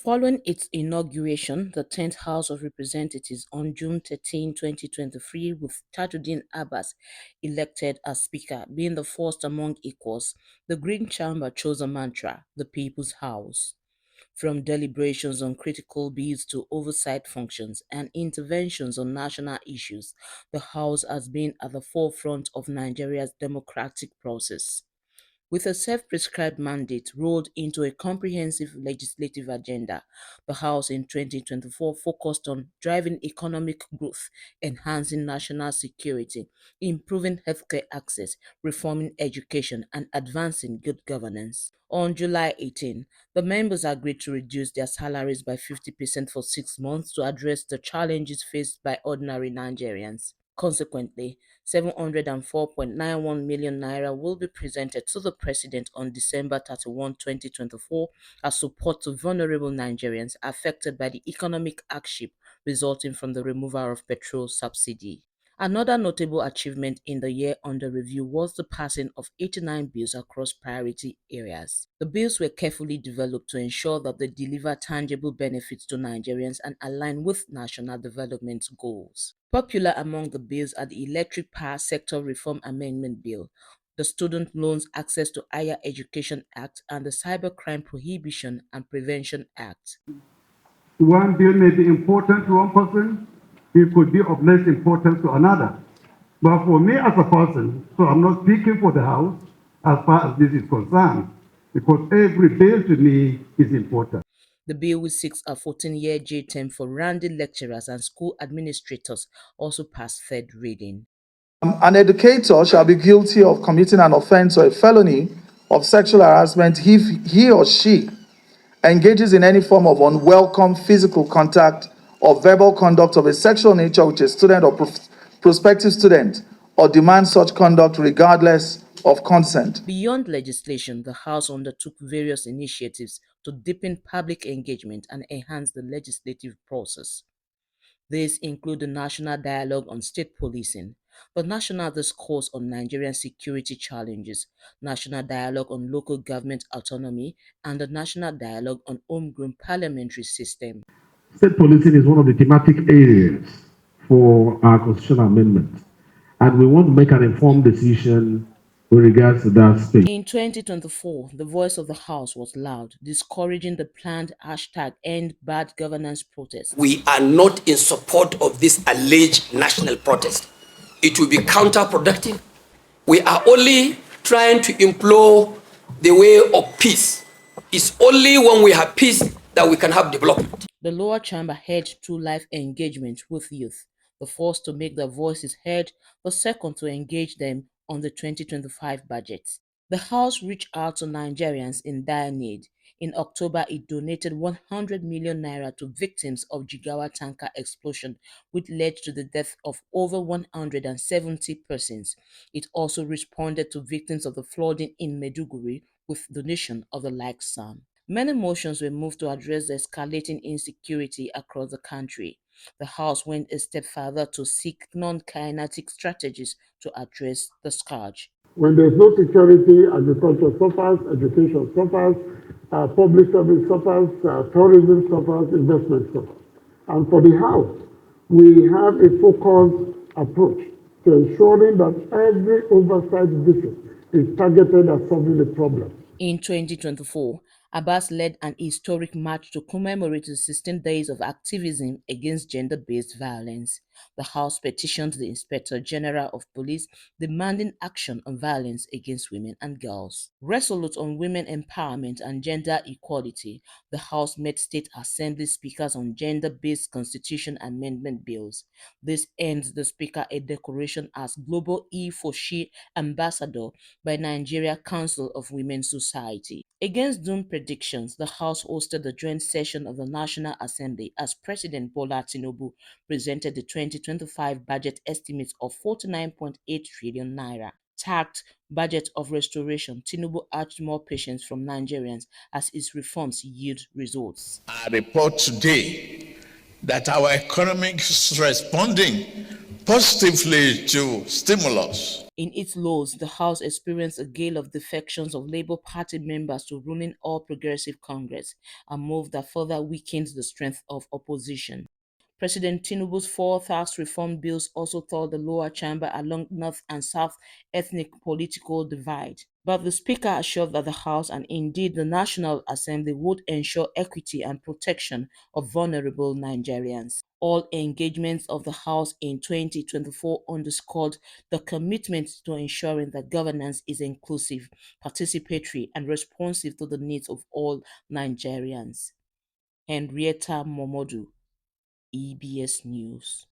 Following its inauguration, the 10th House of Representatives on June 13, 2023, with Tajuddin Abbas elected as Speaker, being the first among equals, the Green Chamber chose a mantra, the People's House. From deliberations on critical bills to oversight functions and interventions on national issues, the House has been at the forefront of Nigeria's democratic process. With a self-prescribed mandate rolled into a comprehensive legislative agenda, the House in 2024 focused on driving economic growth, enhancing national security, improving healthcare access, reforming education, and advancing good governance. On July 18, the members agreed to reduce their salaries by 50% for 6 months to address the challenges faced by ordinary Nigerians. Consequently, 704.91 million naira will be presented to the president on December 31, 2024 as support to vulnerable Nigerians affected by the economic hardship resulting from the removal of petrol subsidy. Another notable achievement in the year under review was the passing of 89 bills across priority areas. The bills were carefully developed to ensure that they deliver tangible benefits to Nigerians and align with national development goals. Popular among the bills are the Electric Power Sector Reform Amendment Bill, the Student Loans Access to Higher Education Act, and the Cybercrime Prohibition and Prevention Act. One bill may be important to one person, it could be of less importance to another. But for me as a person, so I'm not speaking for the House as far as this is concerned, because every bill to me is important. The bill, which seeks a 14-year jail term for randy lecturers and school administrators, also passed third reading. An educator shall be guilty of committing an offense or a felony of sexual harassment if he or she engages in any form of unwelcome physical contact or verbal conduct of a sexual nature with a student or prospective student, or demands such conduct regardless of consent. Beyond legislation, the House undertook various initiatives to deepen public engagement and enhance the legislative process. These include the National Dialogue on State Policing, the National Discourse on Nigerian Security Challenges, National Dialogue on Local Government Autonomy, and the National Dialogue on Homegrown Parliamentary System. State policing is one of the thematic areas for our constitutional amendment, and we want to make an informed decision with regards to that space. In 2024, the voice of the House was loud, discouraging the planned #EndBadGovernance protest. We are not in support of this alleged national protest. It will be counterproductive. We are only trying to implore the way of peace. It's only when we have peace that we can have development. The lower chamber held two live engagements with youth, the first to make their voices heard, the second to engage them on the 2025 budget. The House reached out to Nigerians in dire need. In October, it donated 100 million naira to victims of Jigawa tanker explosion, which led to the death of over 170 persons. It also responded to victims of the flooding in Maiduguri with donation of the like sum. Many motions were moved to address the escalating insecurity across the country. The House went a step further to seek non-kinetic strategies to address the scourge. When there's no security, agriculture suffers, education suffers, public service suffers, tourism suffers, investment suffers. And for the House, we have a focused approach to ensuring that every oversight visit is targeted at solving the problem. In 2024, Abbas led an historic march to commemorate the 16 days of activism against gender-based violence. The House petitioned the Inspector General of Police demanding action on violence against women and girls. Resolute on women empowerment and gender equality, the House met state assembly speakers on gender-based constitution amendment bills. This earned the Speaker a decoration as Global E4She Ambassador by Nigeria Council of Women's Society. Against doom predictions, the House hosted the joint session of the National Assembly as President Bola Tinubu presented the 2025 budget estimates of 49.8 trillion naira. Tagged Budget of Restoration, Tinubu urged more patience from Nigerians as its reforms yield results. I report today that our economy is responding positively to stimulus. In its lows, the House experienced a gale of defections of Labour Party members to ruling All Progressive Congress, a move that further weakened the strength of opposition. President Tinubu's four tax reform bills also tore the lower chamber along north and south ethnic political divide. But the Speaker assured that the House and indeed the National Assembly would ensure equity and protection of vulnerable Nigerians. All engagements of the House in 2024 underscored the commitment to ensuring that governance is inclusive, participatory, and responsive to the needs of all Nigerians. Henrietta Momodu, EBS News.